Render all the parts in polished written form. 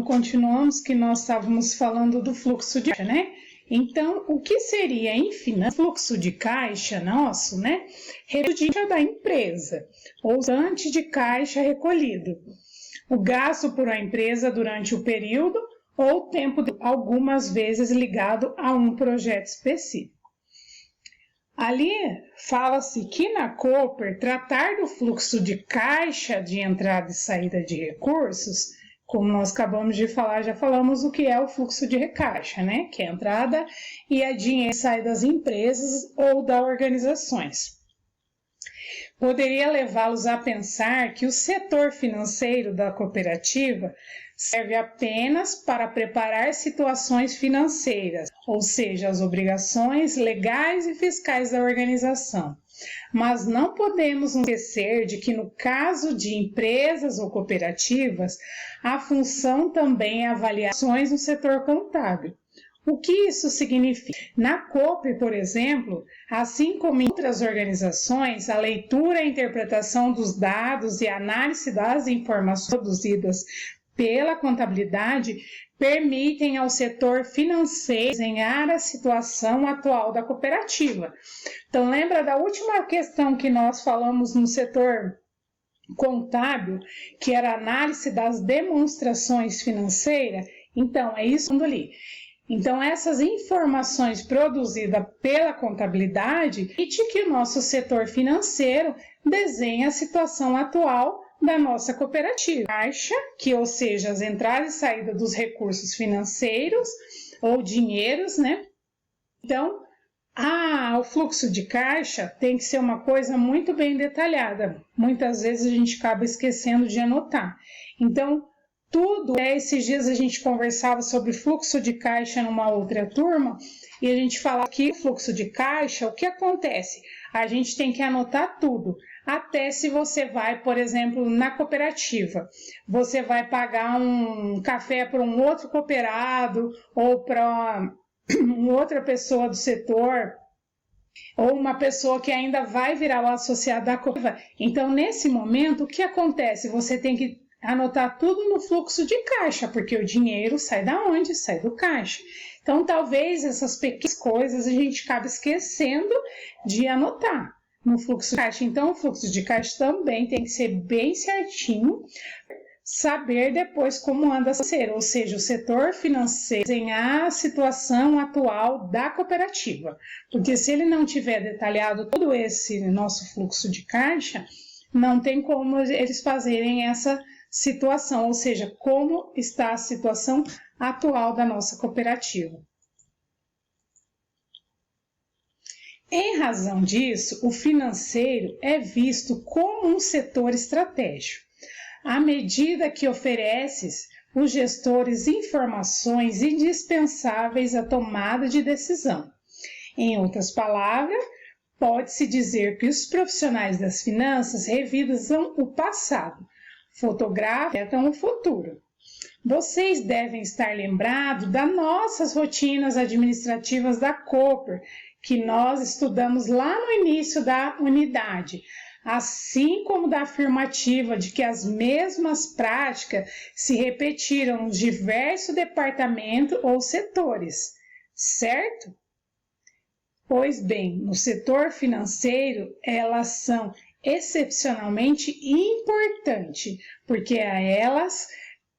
Continuamos que nós estávamos falando do fluxo de caixa, né? Então, o que seria em finanças fluxo de caixa nosso, né? Recurso da empresa, ou montante de caixa recolhido. O gasto por uma empresa durante o período ou tempo, algumas vezes ligado a um projeto específico. Ali fala-se que na Cooper, tratar do fluxo de caixa de entrada e saída de recursos, como nós acabamos de falar, já falamos o que é o fluxo de caixa, né? Que é a entrada e a dinheiro que sai das empresas ou das organizações. Poderia levá-los a pensar que o setor financeiro da cooperativa serve apenas para preparar situações financeiras, ou seja, as obrigações legais e fiscais da organização. Mas não podemos nos esquecer de que no caso de empresas ou cooperativas, a função também é avaliações no setor contábil. O que isso significa? Na COP, por exemplo, assim como em outras organizações, a leitura e interpretação dos dados e análise das informações produzidas pela contabilidade permitem ao setor financeiro desenhar a situação atual da cooperativa. Então, lembra da última questão que nós falamos no setor contábil, que era a análise das demonstrações financeiras? Então, é isso ali. Então, essas informações produzidas pela contabilidade permitem que o nosso setor financeiro desenhe a situação atual da nossa cooperativa. Caixa, que ou seja, as entradas e saídas dos recursos financeiros ou dinheiros, né? Então, o fluxo de caixa tem que ser uma coisa muito bem detalhada. Muitas vezes a gente acaba esquecendo de anotar. Então, esses dias a gente conversava sobre fluxo de caixa numa outra turma e a gente fala que o fluxo de caixa, o que acontece? A gente tem que anotar tudo, até se você vai, por exemplo, na cooperativa, você vai pagar um café para um outro cooperado ou para uma outra pessoa do setor, ou uma pessoa que ainda vai virar o associado da cooperativa. Então, nesse momento, o que acontece? Você tem que anotar tudo no fluxo de caixa, porque o dinheiro sai da onde? Sai do caixa. Então, talvez essas pequenas coisas a gente acabe esquecendo de anotar no fluxo de caixa. Então, o fluxo de caixa também tem que ser bem certinho, saber depois como anda a ser, ou seja, o setor financeiro desenhar a situação atual da cooperativa. Porque se ele não tiver detalhado todo esse nosso fluxo de caixa, não tem como eles fazerem essa situação, ou seja, como está a situação atual da nossa cooperativa. Em razão disso, o financeiro é visto como um setor estratégico, à medida que oferece os gestores informações indispensáveis à tomada de decisão. Em outras palavras, pode-se dizer que os profissionais das finanças revisam o passado, fotografam o futuro. Vocês devem estar lembrados das nossas rotinas administrativas da Cooper, que nós estudamos lá no início da unidade, assim como da afirmativa de que as mesmas práticas se repetiram nos diversos departamentos ou setores, certo? Pois bem, no setor financeiro, elas são excepcionalmente importantes, porque a elas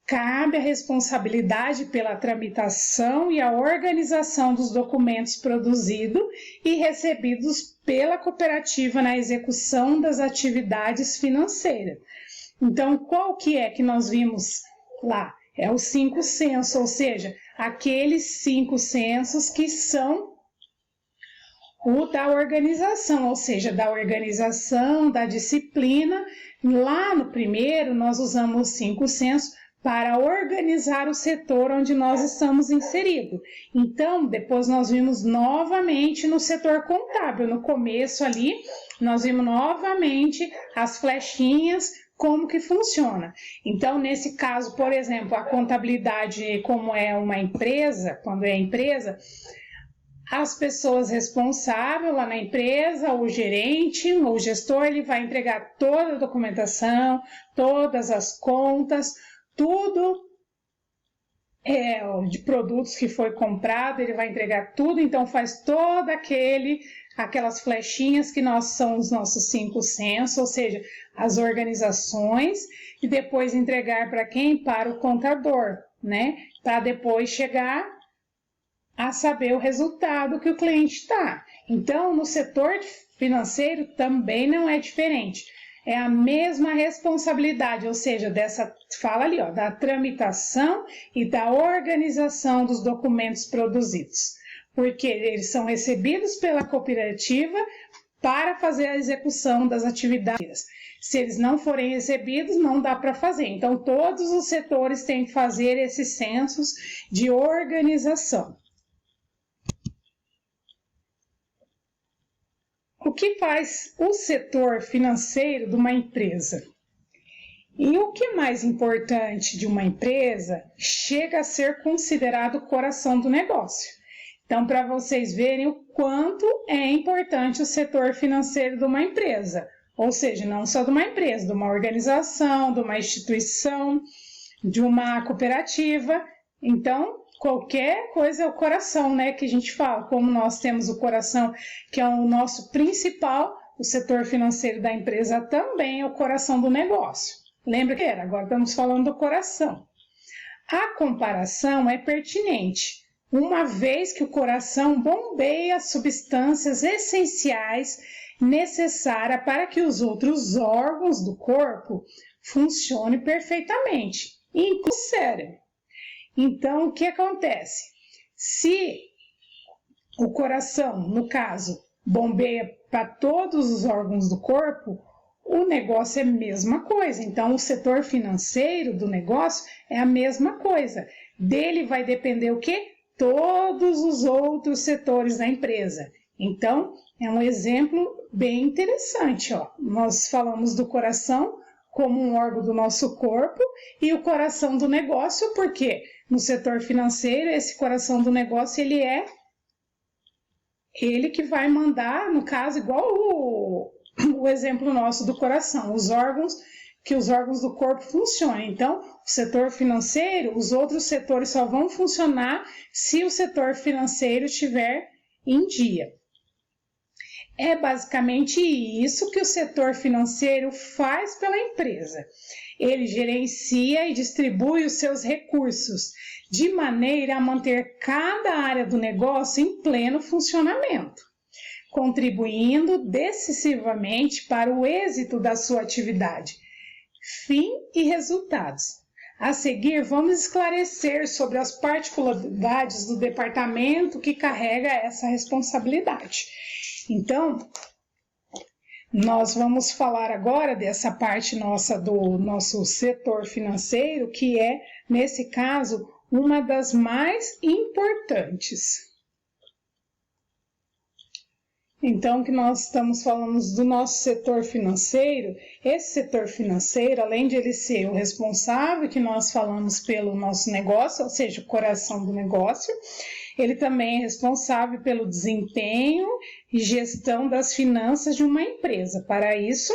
cabe a responsabilidade pela tramitação e a organização dos documentos produzidos e recebidos pela cooperativa na execução das atividades financeiras. Então, qual que é que nós vimos lá? É os 5 censos, ou seja, aqueles 5 censos que são o da organização, ou seja, da organização, da disciplina. Lá no primeiro, nós usamos os 5 censos para organizar o setor onde nós estamos inseridos. Então, depois nós vimos novamente no setor contábil. No começo ali, nós vimos novamente as flechinhas, como que funciona. Então, nesse caso, por exemplo, a contabilidade, como é uma empresa, quando é empresa, as pessoas responsáveis lá na empresa, o gerente, o gestor, ele vai entregar toda a documentação, todas as contas, tudo de produtos que foi comprado, ele vai entregar tudo, então faz todo aquelas flechinhas que são os nossos 5 censos, ou seja, as organizações, e depois entregar para quem? Para o contador, né? Para depois chegar a saber o resultado que o cliente está. Então, no setor financeiro também não é diferente. É a mesma responsabilidade, ou seja, fala ali, da tramitação e da organização dos documentos produzidos, porque eles são recebidos pela cooperativa para fazer a execução das atividades. Se eles não forem recebidos, não dá para fazer. Então, todos os setores têm que fazer esses censos de organização. O que faz o setor financeiro de uma empresa? E o que é mais importante de uma empresa chega a ser considerado o coração do negócio. Então, para vocês verem o quanto é importante o setor financeiro de uma empresa, ou seja, não só de uma empresa, de uma organização, de uma instituição, de uma cooperativa. Então, qualquer coisa é o coração, né, que a gente fala. Como nós temos o coração, que é o nosso principal, o setor financeiro da empresa também é o coração do negócio. Lembra que era? Agora estamos falando do coração. A comparação é pertinente, uma vez que o coração bombeia substâncias essenciais necessárias para que os outros órgãos do corpo funcionem perfeitamente, inclusive o cérebro. Então, o que acontece? Se o coração, no caso, bombeia para todos os órgãos do corpo, o negócio é a mesma coisa. Então, o setor financeiro do negócio é a mesma coisa. Dele vai depender o quê? Todos os outros setores da empresa. Então, é um exemplo bem interessante. Nós falamos do coração como um órgão do nosso corpo e o coração do negócio, porque no setor financeiro, esse coração do negócio, ele que vai mandar, no caso, igual o exemplo nosso do coração, os órgãos do corpo funcionam. Então, o setor financeiro, os outros setores só vão funcionar se o setor financeiro estiver em dia. É basicamente isso que o setor financeiro faz pela empresa. Ele gerencia e distribui os seus recursos de maneira a manter cada área do negócio em pleno funcionamento, contribuindo decisivamente para o êxito da sua atividade, fim e resultados. A seguir, vamos esclarecer sobre as particularidades do departamento que carrega essa responsabilidade. Então, nós vamos falar agora dessa parte nossa do nosso setor financeiro, que é, nesse caso, uma das mais importantes. Então, que nós estamos falando do nosso setor financeiro, esse setor financeiro, além de ele ser o responsável, que nós falamos pelo nosso negócio, ou seja, o coração do negócio, ele também é responsável pelo desempenho e gestão das finanças de uma empresa. Para isso,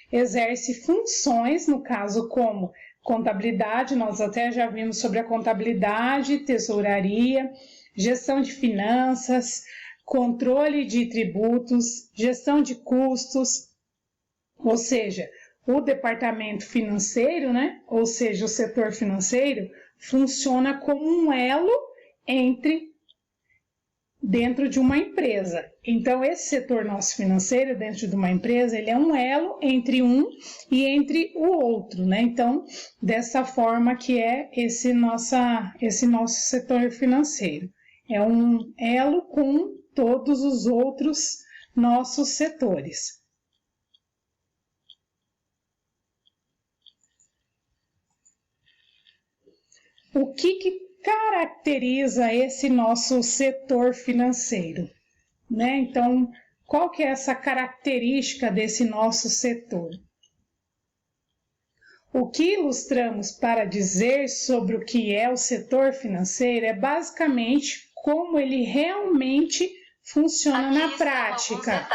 exerce funções, no caso como contabilidade, nós até já vimos sobre a contabilidade, tesouraria, gestão de finanças, controle de tributos, gestão de custos, ou seja, o departamento financeiro, né? Ou seja, o setor financeiro funciona como um elo dentro de uma empresa. Então, esse setor nosso financeiro dentro de uma empresa, ele é um elo entre um e entre o outro, né? Então, dessa forma que é esse nosso setor financeiro. É um elo com todos os outros nossos setores. O que caracteriza esse nosso setor financeiro, né? Então, qual que é essa característica desse nosso setor? O que ilustramos para dizer sobre o que é o setor financeiro é basicamente como ele realmente funciona na prática.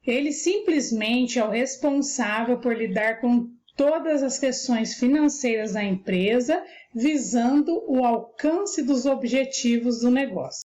Ele simplesmente é o responsável por lidar com todas as questões financeiras da empresa, visando o alcance dos objetivos do negócio.